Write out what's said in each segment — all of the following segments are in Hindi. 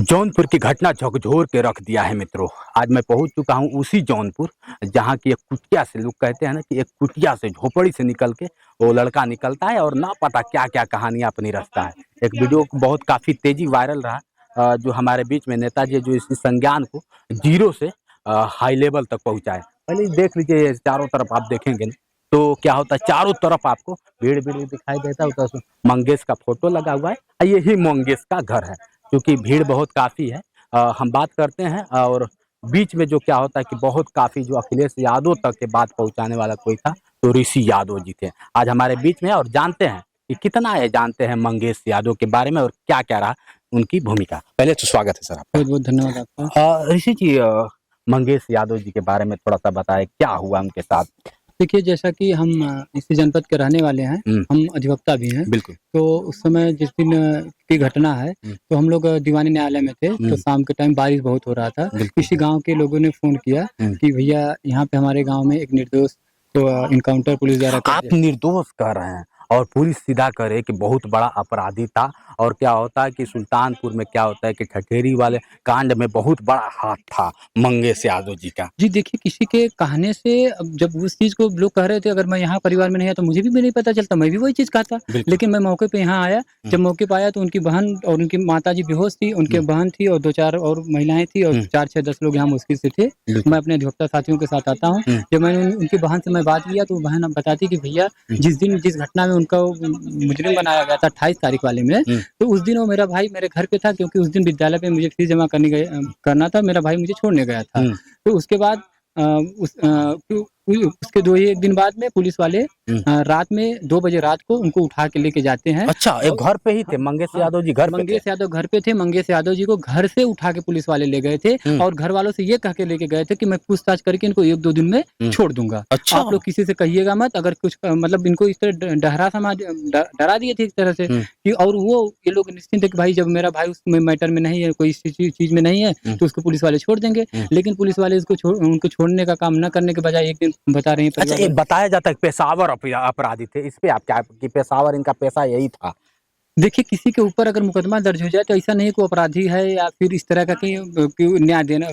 जौनपुर की घटना झकझोर के रख दिया है मित्रों। आज मैं पहुंच चुका हूं उसी जौनपुर, जहां की एक कुटिया से, लोग कहते हैं ना कि एक कुटिया से, झोपड़ी से निकल के वो लड़का निकलता है और ना पता क्या क्या कहानियां अपनी रचता है। एक वीडियो बहुत काफी तेजी वायरल रहा, जो हमारे बीच में नेताजी जो इस संज्ञान को जीरो से हाई लेवल तक पहुंचाए। पहले देख लीजिए, चारों तरफ आप देखेंगे ना, तो क्या होता है, चारों तरफ आपको भीड़ भीड़ दिखाई देता है। तो मंगेश का फोटो लगा हुआ है, यही मंगेश का घर है। क्योंकि भीड़ बहुत काफ़ी है, हम बात करते हैं। और बीच में जो क्या होता है कि बहुत काफ़ी जो अखिलेश यादव तक के बात पहुंचाने वाला कोई था, तो ऋषि यादव जी थे आज हमारे बीच में। और जानते हैं कि कितना है, जानते हैं मंगेश यादव के बारे में और क्या क्या रहा उनकी भूमिका। पहले तो स्वागत है सर आपका। बहुत बहुत धन्यवाद आपका। ऋषि जी, मंगेश यादव जी के बारे में थोड़ा सा बताएं, क्या हुआ उनके साथ। देखिए, जैसा कि हम इसी जनपद के रहने वाले हैं, हम अधिवक्ता भी हैं। बिल्कुल। तो उस समय जिस दिन की घटना है, तो हम लोग दीवानी न्यायालय में थे। तो शाम के टाइम बारिश बहुत हो रहा था। किसी गांव के लोगों ने फोन किया कि भैया यहाँ पे हमारे गांव में एक निर्दोष तो इनकाउंटर पुलिस द्वारा आप निर्दोष कह रहे हैं और पुलिस सीधा करे कि बहुत बड़ा अपराधी था। और क्या होता है कि सुल्तानपुर में क्या होता है कि ठठेरी वाले कांड में बहुत बड़ा हाथ था मंगेश यादव जी का। जी देखिए, किसी के कहने से अब जब उस चीज़ को लोग कह रहे थे, अगर मैं यहाँ परिवार में नहीं आया तो मुझे भी नहीं पता चलता, मैं भी वही चीज़ कहता। लेकिन मैं मौके पे यहाँ आया, जब मौके पे आया तो उनकी बहन और उनकी माताजी बेहोश थी, उनके बहन थी और 2-4 और महिलाएं थी और 4-6-10 लोग यहाँ मुश्किल से थे। मैं अपने अधिवक्ता साथियों के साथ आता हूँ। जब मैंने उनकी बहन से मैं बात किया तो बहन बताती कि भैया, जिस घटना में उनका मुजरिम बनाया गया था 28 तारीख वाले में, तो उस दिन वो मेरा भाई मेरे घर पे था, क्योंकि उस दिन विद्यालय पे मुझे फीस जमा करना था। मेरा भाई मुझे छोड़ने गया था। तो उसके बाद उसके 2-1 दिन बाद में पुलिस वाले रात में 2 बजे रात को उनको उठा के लेके जाते हैं। अच्छा, एक घर पे ही थे मंगेश यादव जी? घर पे मंगेश यादव घर पे थे। मंगेश यादव जी को घर से उठा के पुलिस वाले ले गए थे और घर वालों से ये कह के लेके गए थे कि मैं पूछताछ करके इनको 1-2 दिन में छोड़ दूंगा। अच्छा। आप लोग किसी से कहिएगा मत। अगर कुछ मतलब इनको इस तरह डरा दिए थे इस तरह से कि, और वो ये लोग निश्चिंत है कि भाई जब मेरा भाई उस मैटर में नहीं है, कोई चीज में नहीं है, तो उसको पुलिस वाले छोड़ देंगे। लेकिन पुलिस वाले उनको छोड़ने का काम न करने के बजाय एक दिन बता रहे हैं। अच्छा, ये बताया जाता है पेशावर अपराधी थे, इस पे आप क्या, कि पेशावर इनका पेशा यही था? देखिए, किसी के ऊपर अगर मुकदमा दर्ज हो जाए तो ऐसा नहीं कोई अपराधी है या फिर इस तरह का कि न्याय देना,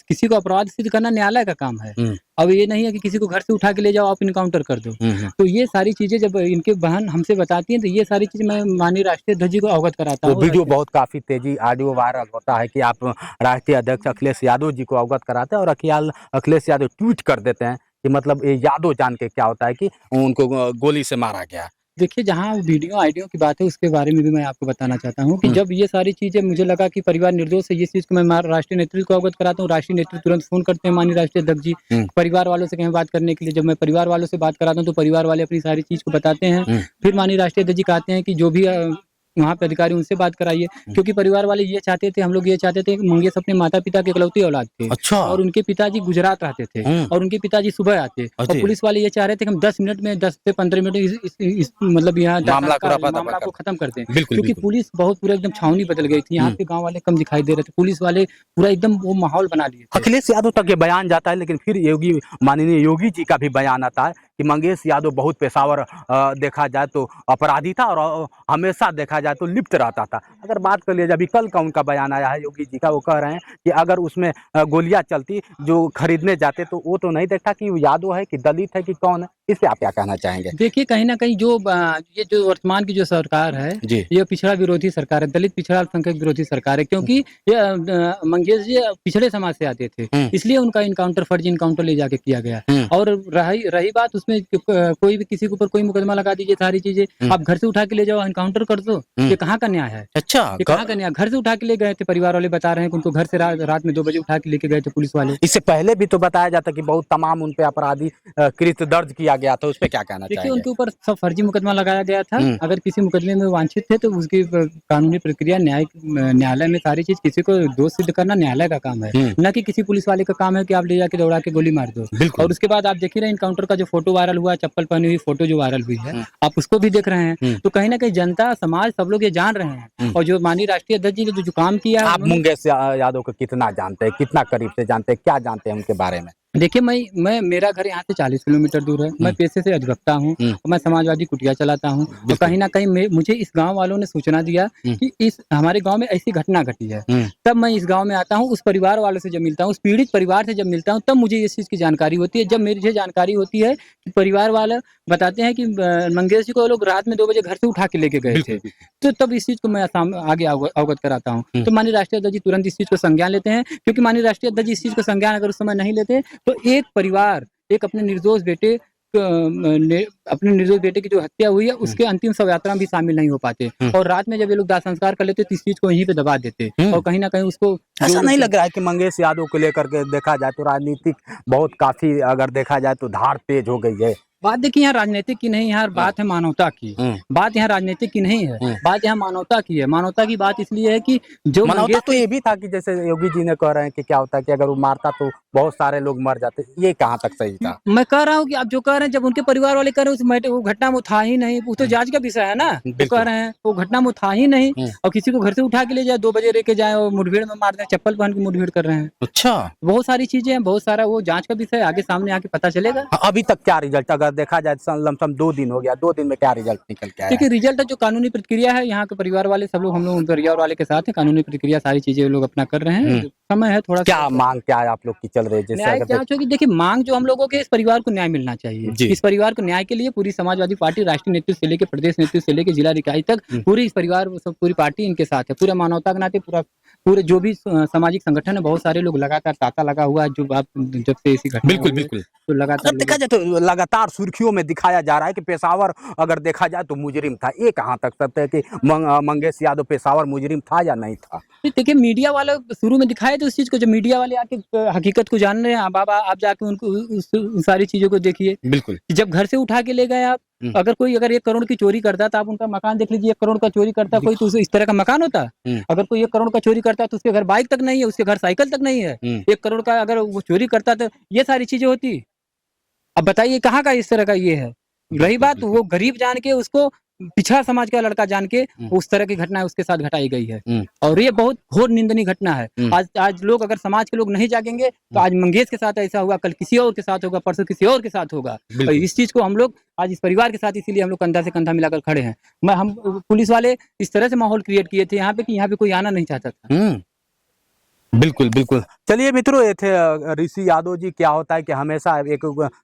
किसी को अपराध सिद्ध करना न्यायालय का काम है। अब ये नहीं है कि किसी को घर से उठा के ले जाओ, आप इनकाउंटर कर दो। तो ये सारी चीजें जब इनके बहन हमसे बताती हैं, तो ये सारी चीजें मैं माननीय राष्ट्रीय अध्यक्ष जी को अवगत कराता हूँ। वीडियो बहुत काफी तेजी ऑडियो वायरल होता है कि आप राष्ट्रीय अध्यक्ष अखिलेश यादव जी को अवगत कराते हैं और अखिलेश यादव ट्वीट कर देते हैं कि मतलब ये यादव जान के क्या होता है कि उनको गोली से मारा गया। देखिए, जहाँ वीडियो आइडियो की बात है उसके बारे में भी मैं आपको बताना चाहता हूँ कि जब ये सारी चीज़ें मुझे लगा कि परिवार निर्दोष है, ये चीज़ को मैं राष्ट्रीय नेतृत्व को अवगत कराता हूँ। राष्ट्रीय नेतृत्व तुरंत फ़ोन करते हैं माननीय राष्ट्रीय अध्यक्ष जी परिवार वालों से कहें बात करने के लिए। जब मैं परिवार वालों से बात कराता हूँ तो परिवार वाले अपनी सारी चीज़ को बताते हैं। फिर माननीय राष्ट्रीय अध्यक्ष जी कहते हैं कि जो भी वहाँ पे अधिकारी उनसे बात कराइए, क्योंकि परिवार वाले ये चाहते थे, हम लोग ये चाहते थे कि मंगेश अपने माता-पिता के इकलौती औलाद थे। अच्छा। और उनके पिताजी गुजरात रहते थे और उनके पिताजी सुबह आते और पुलिस वाले ये चाह रहे थे कि हम 10 मिनट में, 10 से 15 मिनट में इस मतलब यहाँ मामला को खत्म कर दें। क्योंकि पुलिस बहुत पूरा एकदम छावनी बदल गई थी। यहाँ पे गाँव वाले कम दिखाई दे रहे थे, पुलिस वाले पूरा एकदम वो माहौल बना लिए थे। अखिलेश यादव तक ये बयान जाता है, लेकिन फिर माननीय योगी जी का भी बयान आता है कि मंगेश यादव बहुत पेशावर देखा जाए तो अपराधी था और हमेशा देखा जाए तो लिप्त रहता था। अगर बात कर लिया जाए, अभी कल का उनका बयान आया है योगी जी का, वो कह रहे हैं कि अगर उसमें गोलियां चलती जो खरीदने जाते तो वो तो नहीं देखता कि वो यादव है कि दलित है कि कौन है। इस पे आप क्या कहना चाहेंगे? देखिए, कहीं ना कहीं ये जो वर्तमान की जो सरकार है, ये पिछड़ा विरोधी सरकार है, दलित पिछड़ा अल्पसंख्यक विरोधी सरकार है। क्योंकि ये मंगेश जी पिछड़े समाज से आते थे, इसलिए उनका इनकाउंटर, फर्जी इनकाउंटर ले जाके किया गया। और रही बात उसमें कोई भी किसी के ऊपर कोई मुकदमा लगा दीजिए, सारी चीजें आप घर से उठा के ले जाओ, इनकाउंटर कर दो, ये कहाँ का न्याय है? अच्छा, ये कहाँ का न्याय? घर से उठा के ले गए थे, परिवार वाले बता रहे हैं कि उनको घर से रात में 2 बजे उठा के लेके गए थे पुलिस वाले। इससे पहले भी तो बताया जाता कि बहुत तमाम उन पे आपराधी कृत्य दर्ज किया गया था, उस पे क्या कहना देखिए, चाहेंगे? उनके ऊपर सब फर्जी मुकदमा लगाया गया था। अगर किसी मुकदमे में वांछित थे तो उसकी कानूनी प्रक्रिया न्यायालय में सारी चीज, किसी को दोष सिद्ध करना न्यायालय का काम है, न कि किसी पुलिस वाले का काम है कि आप ले जाके दौड़ा के गोली मार दो। और उसके बाद आप देख ही रहे इनकाउंटर का जो फोटो वायरल हुआ, चप्पल पहनी हुई फोटो जो वायरल हुई है, आप उसको भी देख रहे हैं। तो कहीं ना कहीं जनता, समाज, सब लोग ये जान रहे हैं। और जो माननीय राष्ट्रीय अध्यक्ष जी ने जो काम किया, आप मंगेश यादव को कितना जानते हैं, कितना करीब से जानते हैं, क्या जानते हैं उनके बारे में? देखिए, मैं मेरा घर यहाँ से 40 किलोमीटर दूर है। मैं पेशे से अधिवक्ता हूँ और मैं समाजवादी कुटिया चलाता हूँ। और बिल्कुल। कहीं न कहीं मुझे इस गाँव वालों ने सूचना दिया कि इस हमारे गाँव में ऐसी घटना घटी है। तब मैं इस गाँव में आता हूँ, उस परिवार वालों से जब मिलता हूँ, उस पीड़ित परिवार से जब मिलता हूँ, तब मुझे इस चीज़ की जानकारी होती है। जब मुझे जानकारी होती है कि परिवार वाले बताते हैं कि मंगेश जी को वो लोग रात में 2 बजे घर से उठा के लेके गए थे। तो तब इस चीज़ को मैं आगे अवगत कराता हूँ। तो माननीय राष्ट्रीय अध्यक्ष जी तुरंत इस चीज़ को संज्ञान लेते हैं, क्योंकि माननीय राष्ट्रीय अध्यक्ष जी इस चीज़ को संज्ञान अगर उस समय नहीं लेते, तो एक परिवार, एक अपने निर्दोष बेटे अपने निर्दोष बेटे की जो हत्या हुई है, उसके अंतिम शव यात्रा में भी शामिल नहीं हो पाते। और रात में जब ये लोग दाह संस्कार कर लेते, तो इस चीज़ को वहीं पे दबा देते और कहीं न कहीं उसको ऐसा जो नहीं लग रहा है कि मंगेश यादव को लेकर के देखा जाए तो राजनीतिक बहुत काफी अगर देखा जाए तो धार तेज हो गई है? बात देखिए यहाँ राजनीतिक की नहीं, यहाँ बात है मानवता की। बात यहाँ राजनीतिक की नहीं है, बात यहाँ मानवता की है। मानवता की बात इसलिए है कि जो मानवता मंगेश तो ये भी था कि जैसे योगी जी ने कह रहे हैं कि क्या होता है कि अगर वो मारता तो बहुत सारे लोग मर जाते, ये कहाँ तक सही था? मैं कह रहा हूँ कि आप जो कह रहे हैं, जब उनके परिवार वाले कह रहे हैं उस मैटर वो घटना में था ही नहीं, वो तो जांच का विषय है ना। वो बिल्कुल। कह रहे हैं वो घटना में था ही नहीं और किसी को घर से उठा के ले जाए, 2 बजे लेके जाए और मुठभेड़ में मार दें, चप्पल पहन के मुठभेड़ कर रहे हैं। अच्छा। बहुत सारी चीजें हैं, बहुत सारा वो जांच का विषय है, आगे सामने आके पता चलेगा। अभी तक क्या रिजल्ट अगर देखा जाए लमसम 2 दिन हो गया, 2 दिन में क्या रिजल्ट निकल के आया देखिए है? रिजल्ट जो कानूनी प्रक्रिया है, यहाँ के परिवार वाले सब लोग, हम लोग परिवार वाले के साथ है, कानूनी प्रक्रिया सारी चीजें वो लोग अपना कर रहे हैं। समय है थोड़ा क्या मांग क्या है आप लोग की चल रही है? जैसे न्यायिक अगर जांच होगी। देखिए मांग जो हम लोगों के, इस परिवार को न्याय मिलना जी। चाहिए। इस परिवार को न्याय के लिए पूरी समाजवादी पार्टी राष्ट्रीय नेतृत्व से लेकर प्रदेश नेतृत्व से लेकर जिला इकाई तक पूरी इस परिवार सब पूरी पार्टी इनके साथ है। पूरा मानवता के नाते पूरे जो भी सामाजिक संगठन है, बहुत सारे लोग लगातार तांता लगा हुआ है। जो आप जब से ऐसी घटना बिल्कुल, हुई है, बिल्कुल। तो लगातार अगर देखा जाए तो लगातार सुर्खियों में दिखाया जा रहा है कि पेशावर अगर देखा जाए तो मुजरिम था। ये कहाँ तक सत्य है कि मंगेश यादव पेशावर मुजरिम था या नहीं था? देखिए मीडिया वाले शुरू में दिखाए थे उस चीज को, जब मीडिया वाले आके हकीकत को जान रहे हैं, अब आप जाके उनको उन सारी चीजों को देखिए। बिल्कुल। जब घर से उठा के ले गए आप, अगर कोई 1 करोड़ की चोरी करता तो आप उनका मकान देख लीजिए। 1 करोड़ का चोरी करता कोई, तो उसे इस तरह का मकान होता। अगर कोई 1 करोड़ का चोरी करता तो उसके घर बाइक तक नहीं है, उसके घर साइकिल तक नहीं है। 1 करोड़ का अगर वो चोरी करता तो ये सारी चीजें होती। अब बताइए कहाँ का इस तरह का ये है। रही बात वो गरीब जान के, उसको पिछड़ा समाज का लड़का जान के उस तरह की घटना उसके साथ घटाई गई है और ये बहुत घोर निंदनीय घटना है। आज लोग, अगर समाज के लोग नहीं जागेंगे तो आज मंगेश के साथ ऐसा हुआ, कल किसी और के साथ होगा, परसों किसी और के साथ होगा। और इस चीज को हम लोग आज इस परिवार के साथ, इसीलिए हम लोग कंधा से कंधा मिलाकर खड़े हैं। हम पुलिस वाले इस तरह से माहौल क्रिएट किए थे यहाँ पे कि यहाँ पे कोई आना नहीं चाहता था। बिल्कुल, बिल्कुल। चलिए मित्रों, ये थे ऋषि यादव जी। क्या होता है कि हमेशा एक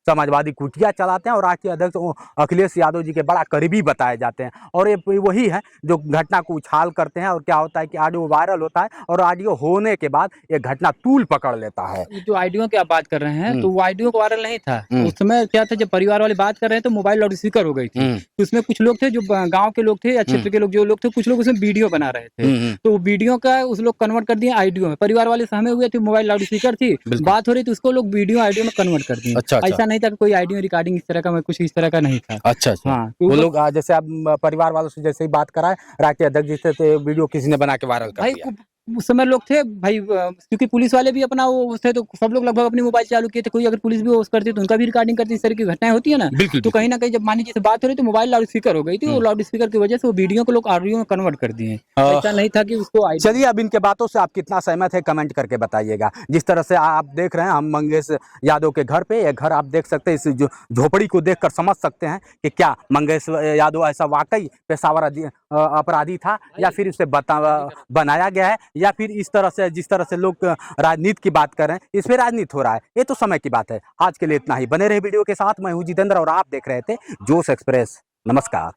समाजवादी कुटिया चलाते हैं और राष्ट्रीय अध्यक्ष अखिलेश यादव जी के बड़ा करीबी बताए जाते हैं और ये वही है जो घटना को उछाल करते हैं। और क्या होता है कि ऑडियो वायरल होता है और ऑडियो होने के बाद ये घटना तूल पकड़ लेता है। जो ऑडियो की आप बात कर रहे हैं, तो वो ऑडियो वायरल नहीं था। उस समय क्या था, जब परिवार वाले बात कर रहे हैं तो मोबाइल लाउड स्पीकर हो गई थी। तो उसमें कुछ लोग थे जो गाँव के लोग थे या क्षेत्र के लोग, जो लोग थे, कुछ लोग उसमें वीडियो बना रहे थे। तो वो वीडियो का उस लोग कन्वर्ट कर दिए ऑडियो में। परिवार वाले सहमे हुए थे, मोबाइल लाउड स्पीकर थी, बात हो रही थी, उसको लोग वीडियो ऑडियो में कन्वर्ट कर दिए। अच्छा, अच्छा। ऐसा नहीं था कि कोई ऑडियो रिकॉर्डिंग इस तरह का, कुछ इस तरह का नहीं था। अच्छा, अच्छा। हाँ, वो लोग जैसे आप परिवार वालों से जैसे ही बात कराए, राष्ट्रीय अध्यक्ष जी से, तो वीडियो किसी ने बना के वायरल कर दिया। उस समय लोग थे भाई, क्योंकि पुलिस वाले भी अपना वो थे, तो सब लोग लगभग अपनी मोबाइल चालू किए थे। कोई अगर पुलिस भी होस्ट करती तो उनका भी रिकॉर्डिंग करती। इस तरह की घटनाएं होती है ना। तो कहीं ना कहीं जब मान लीजिए बात हो रही तो मोबाइल लाउड स्पीकर हो गई थी, वो लाउड स्पीकर की वजह से वो वीडियो को लोग ऑडियो में कन्वर्ट कर दिए। ऐसा नहीं था कि उसको। चलिए, अब इनके बातों से आप कितना सहमत है कमेंट करके बताइएगा। जिस तरह से आप देख रहे हैं हम मंगेश यादव के घर पे, ये घर आप देख सकते हैं, इस जो झोपड़ी को देखकर समझ सकते हैं कि क्या मंगेश यादव ऐसा वाकई पेशावर अपराधी था या फिर उसे बनाया गया है, या फिर इस तरह से जिस तरह से लोग राजनीति की बात कर रहे हैं, इसमें राजनीति हो रहा है। ये तो समय की बात है। आज के लिए इतना ही। बने रहे वीडियो के साथ। मैं हूं जितेंद्र और आप देख रहे थे जोश एक्सप्रेस। नमस्कार।